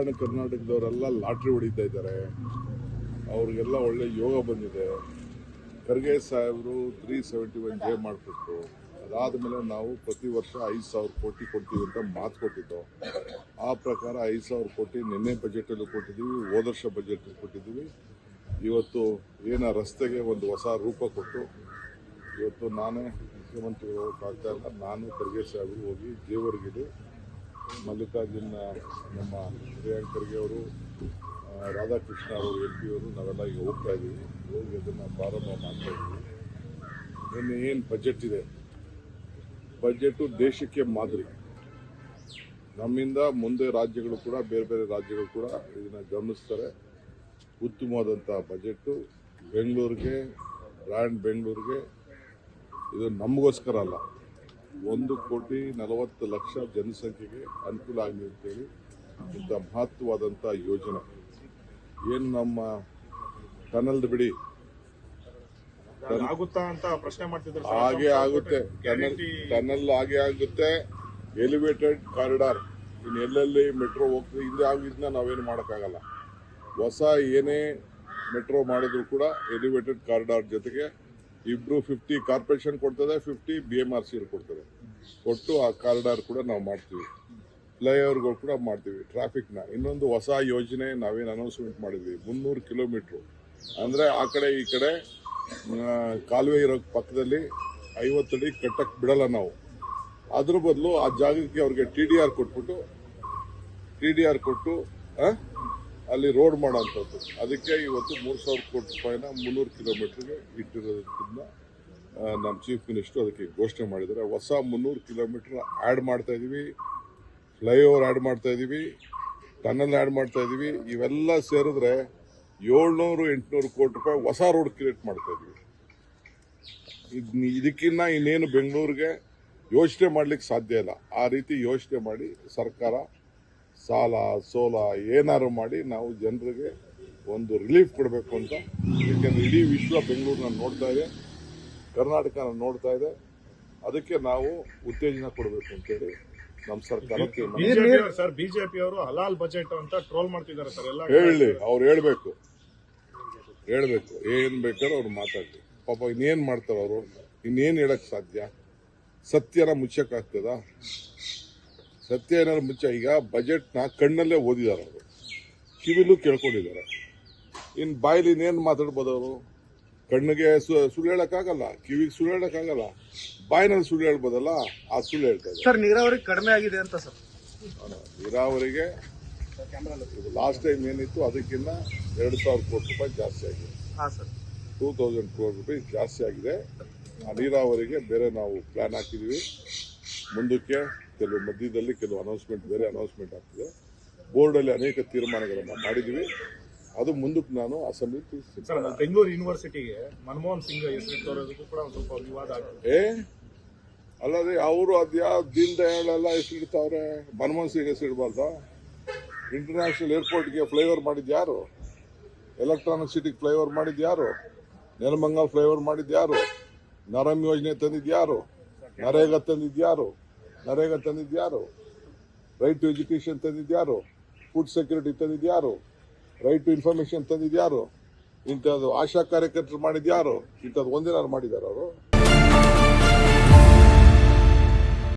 ಕಲ್ಯಾಣ ಕರ್ನಾಟಕದವರೆಲ್ಲ lottery ಹೊಡಿತಾ ಇದ್ದಾರೆ. ಅವ್ರಿಗೆಲ್ಲ ಒಳ್ಳೆ ಯೋಗ ಬಂದಿದೆ. ಖರ್ಗೆ ಸಾಹೇಬರು 371 ಮಾಡಿಕೊಟ್ರು. ಅದಾದಮೇಲೆ ನಾವು ಪ್ರತಿ ವರ್ಷ 5,000 ಕೋಟಿ ಕೊಡ್ತೀವಿ ಅಂತ ಮಾತು ಕೊಟ್ಟಿದ್ದು. ಆ ಪ್ರಕಾರ 5,000 ಕೋಟಿ ನಿನ್ನೆ ಬಜೆಟಲ್ಲೂ ಕೊಟ್ಟಿದ್ದೀವಿ, ಹೋದ ವರ್ಷ ಬಜೆಟಲ್ಲಿ ಕೊಟ್ಟಿದ್ದೀವಿ. ಇವತ್ತು ರಸ್ತೆಗೆ ಒಂದು ಹೊಸ ರೂಪ ಕೊಟ್ಟು ಇವತ್ತು ನಾನೇ ಮುಖ್ಯಮಂತ್ರಿಗಳು ಹೋಗೋಕ್ಕಾಗ್ತಾ ಇಲ್ಲ. ನಾನು ಖರ್ಗೆ ಸಾಹೇಬರು ಹೋಗಿ ಜೇವರ್ಗಿದು ಮಲ್ಲಿಕಾರ್ಜುನ ನಮ್ಮ ಪ್ರಿಯಾಂಕ್ ಖರ್ಗೆ ಅವರು, ರಾಧಾಕೃಷ್ಣ ಅವರು, MP ಅವರು ನಾವೆಲ್ಲ ಈಗ ಹೋಗ್ತಾ ಇದ್ದೀವಿ. ಹೋಗಿ ಅದನ್ನು ಪ್ರಾರಂಭ ಮಾಡ್ತಾ ಇದ್ದೀವಿ. ಇನ್ನು ಏನು ಬಜೆಟ್ ಇದೆ, ಬಜೆಟು ದೇಶಕ್ಕೆ ಮಾದರಿ. ನಮ್ಮಿಂದ ಮುಂದೆ ರಾಜ್ಯಗಳು ಕೂಡ, ಬೇರೆ ಬೇರೆ ರಾಜ್ಯಗಳು ಕೂಡ ಇದನ್ನು ಗಮನಿಸ್ತಾರೆ. ಉತ್ತಮವಾದಂಥ ಬಜೆಟ್ಟು ಬೆಂಗಳೂರಿಗೆ, ಬ್ರ್ಯಾಂಡ್ ಬೆಂಗಳೂರಿಗೆ. ಇದು ನಮಗೋಸ್ಕರ ಅಲ್ಲ, 1,40,00,000 ಜನಸಂಖ್ಯೆಗೆ ಅನುಕೂಲ ಆಗಲಿ ಅಂತೇಳಿ ಇಂಥ ಮಹತ್ವವಾದಂಥ ಯೋಜನೆ. ಏನು ನಮ್ಮ ಟನಲ್ದು ಬಿಡಿ, ಆಗುತ್ತಾ ಅಂತ ಪ್ರಶ್ನೆ ಮಾಡ್ತಿದ್ರು. ಹಾಗೆ ಆಗುತ್ತೆ, ಟನಲ್ ಹಾಗೆ ಆಗುತ್ತೆ. ಎಲಿವೇಟೆಡ್ ಕಾರಿಡಾರ್ ಇನ್ನು ಎಲ್ಲೆಲ್ಲಿ ಮೆಟ್ರೋ ಹೋಗ್ತದೆ, ಹಿಂದೆ ಆಗಿದ್ದನ್ನ ನಾವೇನು ಮಾಡೋಕ್ಕಾಗಲ್ಲ. ಹೊಸ ಏನೇ ಮೆಟ್ರೋ ಮಾಡಿದ್ರು ಕೂಡ ಎಲಿವೇಟೆಡ್ ಕಾರಿಡಾರ್ ಜೊತೆಗೆ ಇಬ್ರು 50 ಕಾರ್ಪೊರೇಷನ್ ಕೊಡ್ತದೆ, 50 BMRC ಕೊಡ್ತದೆ. ಕೊಟ್ಟು ಆ ಕಾರಿಡಾರ್ ಕೂಡ ನಾವು ಮಾಡ್ತೀವಿ. ಫ್ಲೈಓವರ್ಗಳು ಕೂಡ ಮಾಡ್ತೀವಿ. ಟ್ರಾಫಿಕ್ನ ಇನ್ನೊಂದು ಹೊಸ ಯೋಜನೆ ನಾವೇನು ಅನೌನ್ಸ್ಮೆಂಟ್ ಮಾಡಿದ್ವಿ, 300 ಕಿಲೋಮೀಟ್ರು. ಅಂದರೆ ಆ ಕಡೆ ಈ ಕಡೆ ಕಾಲುವೆ ಇರೋ ಪಕ್ಕದಲ್ಲಿ 50 ಅಡಿ ಕಟ್ಟಕ್ಕೆ ಬಿಡಲ್ಲ ನಾವು. ಅದ್ರ ಬದಲು ಆ ಜಾಗಕ್ಕೆ ಅವ್ರಿಗೆ TDR ಕೊಟ್ಟು ಅಲ್ಲಿ ರೋಡ್ ಮಾಡೋಂಥದ್ದು. ಅದಕ್ಕೆ ಇವತ್ತು 3,000 ಕೋಟಿ ರೂಪಾಯಿನ 300 ಕಿಲೋಮೀಟ್ರಿಗೆ ಇಟ್ಟಿರೋದನ್ನ ನಮ್ಮ ಚೀಫ್ ಮಿನಿಸ್ಟರ್ ಅದಕ್ಕೆ ಘೋಷಣೆ ಮಾಡಿದ್ದಾರೆ. ಹೊಸ 300 ಕಿಲೋಮೀಟರ್ ಆ್ಯಡ್ ಮಾಡ್ತಾ ಇದ್ದೀವಿ, ಫ್ಲೈಓವರ್ ಆ್ಯಡ್ ಮಾಡ್ತಾ ಇದ್ದೀವಿ, ಟನಲ್ ಆ್ಯಡ್ ಮಾಡ್ತಾ ಇದ್ದೀವಿ. ಇವೆಲ್ಲ ಸೇರಿದ್ರೆ 700-800 ಕೋಟಿ ರೂಪಾಯಿ ಹೊಸ ರೋಡ್ ಕ್ರಿಯೇಟ್ ಮಾಡ್ತಾ ಇದ್ದೀವಿ. ಇದಕ್ಕಿನ್ನ ಇನ್ನೇನು ಬೆಂಗಳೂರಿಗೆ ಯೋಚನೆ ಮಾಡ್ಲಿಕ್ಕೆ ಸಾಧ್ಯ ಇಲ್ಲ. ಆ ರೀತಿ ಯೋಚನೆ ಮಾಡಿ ಸರ್ಕಾರ ಸಾಲ ಸೋಲ ಏನಾರು ಮಾಡಿ ನಾವು ಜನರಿಗೆ ಒಂದು ರಿಲೀಫ್ ಕೊಡಬೇಕು ಅಂತ. ಏಕೆಂದರೆ ಇಡೀ ವಿಶ್ವ ಬೆಂಗಳೂರನ್ನ ನೋಡ್ತಾ ಇದೆ, ಕರ್ನಾಟಕನ ನೋಡ್ತಾ ಇದೆ. ಅದಕ್ಕೆ ನಾವು ಉತ್ತೇಜನ ಕೊಡಬೇಕು ಅಂತೇಳಿ ನಮ್ಮ ಸರ್ಕಾರ ಸರ್. ಬಿಜೆಪಿ ಅವರು ಹಲಾಲ್ ಬಜೆಟ್ ಅಂತ ಟ್ರೋಲ್ ಮಾಡ್ತಿದ್ದಾರೆ ಸರ್. ಎಲ್ಲ ಹೇಳಿ, ಅವ್ರು ಹೇಳ್ಬೇಕು, ಏನ್ ಬೇಕಾದ್ರೂ ಅವ್ರು ಮಾತಾಡ್ಲಿ. ಪಾಪ ಇನ್ನೇನ್ ಮಾಡ್ತಾರ ಅವರು, ಇನ್ನೇನ್ ಹೇಳಕ್ ಸಾಧ್ಯ? ಸತ್ಯನ ಮುಚ್ಚಕ್ಕಾಗ್ತದ? ಸತ್ಯ ಏನಾದ್ರು ಮುಚ್ಚ. ಈಗ ಬಜೆಟ್ನ ಕಣ್ಣಲ್ಲೇ ಓದಿದಾರೆ ಅವರು, ಕಿವಿಲೂ ಕೇಳ್ಕೊಂಡಿದ್ದಾರೆ. ಇನ್ ಬಾಯಿಲಿ ಇನ್ನೇನು ಮಾತಾಡ್ಬೋದು ಅವರು? ಕಣ್ಣಿಗೆ ಸುಳ್ಳು ಹೇಳಕ್ಕಾಗಲ್ಲ, ಕಿವಿಗೆ ಸುಳ್ಳು ಹೇಳಕ್ಕಾಗಲ್ಲ, ಬಾಯಿನಲ್ಲಿ ಸುಳ್ಳು ಹೇಳ್ಬೋದಲ್ಲ, ಆ ಸುಳ್ಳು ಹೇಳ್ತಾ ಇದ್ದಾರೆ. ಸರ್, ನೀರಾವರಿ ಕಡಿಮೆ ಆಗಿದೆ ಅಂತ ಸರ್. ನೀರಾವರಿಗೆ ಲಾಸ್ಟ್ ಟೈಮ್ ಏನಿತ್ತು ಅದಕ್ಕಿಂತ 2,000 ಕೋಟಿ ರೂಪಾಯಿ ಜಾಸ್ತಿ ಆಗಿದೆ. 2,000 ಕೋಟಿ ರೂಪಾಯಿ ಜಾಸ್ತಿ ಆಗಿದೆ. ಆ ನೀರಾವರಿಗೆ ಬೇರೆ ನಾವು ಪ್ಲಾನ್ ಹಾಕಿದ್ದೀವಿ. ಮುಂದಕ್ಕೆ ಕೆಲವು ಮಧ್ಯದಲ್ಲಿ ಕೆಲವು ಬೇರೆ ಅನೌನ್ಸ್ಮೆಂಟ್ ಆಗ್ತದೆ. ಬೋರ್ಡಲ್ಲಿ ಅನೇಕ ತೀರ್ಮಾನಗಳನ್ನು ಮಾಡಿದ್ದೀವಿ. ಅದು ಮುಂದಕ್ಕೆ ನಾನು ಅಸೆಂಬ್ಲಿ ತಿಳಿಸ್ತೀನಿ. ಸರ್, ಬೆಂಗಳೂರು ಯೂನಿವರ್ಸಿಟಿಗೆ ಮನಮೋಹನ್ ಸಿಂಗ್ ಹೆಸರಿಟ್ಟವರೆಗೂ ಕೂಡ ಒಂದು ಸ್ವಲ್ಪ ವಿವಾದ ಆಗ್ತದೆ. ಅಲ್ಲದೆ ಅವರು ಅದ್ಯಾವ ದೀನ್ ದಯಾಳ್ ಎಲ್ಲ ಹೆಸರಿಡ್ತಾವ್ರೆ, ಮನಮೋಹನ್ ಸಿಂಗ್ ಹೆಸರಿಡಬಾರ್ದ? ಇಂಟರ್ನ್ಯಾಷನಲ್ ಏರ್ಪೋರ್ಟ್ಗೆ ಫ್ಲೈಓವರ್ ಮಾಡಿದ್ಯಾರು? ಎಲೆಕ್ಟ್ರಾನಿಕ್ ಸಿಟಿಗೆ ಫ್ಲೈಓವರ್ ಮಾಡಿದ್ಯಾರು? ನೆಲಮಂಗಲ್ ಫ್ಲೈಓವರ್ ಮಾಡಿದ್ಯಾರು? ನರಮ್ ಯೋಜನೆ ತಂದಿದ್ಯಾರು? ನರೇಗಾ ತಂದಿದ್ಯಾರು? ರೈಟ್ ಟು ಎಜುಕೇಶನ್ ತಂದಿದ್ಯಾರು? ಫುಡ್ ಸೆಕ್ಯೂರಿಟಿ ತಂದಿದ್ಯಾರು? ರೈಟ್ ಟು ಇನ್ಫಾರ್ಮೇಶನ್ ತಂದಿದ್ಯಾರು? ಇಂಥದ್ದು ಆಶಾ ಕಾರ್ಯಕರ್ತರು ಮಾಡಿದ್ಯಾರು? ಇಂಥದ್ದು ಒಂದಿನಾರು ಮಾಡಿದಾರ ಅವರು?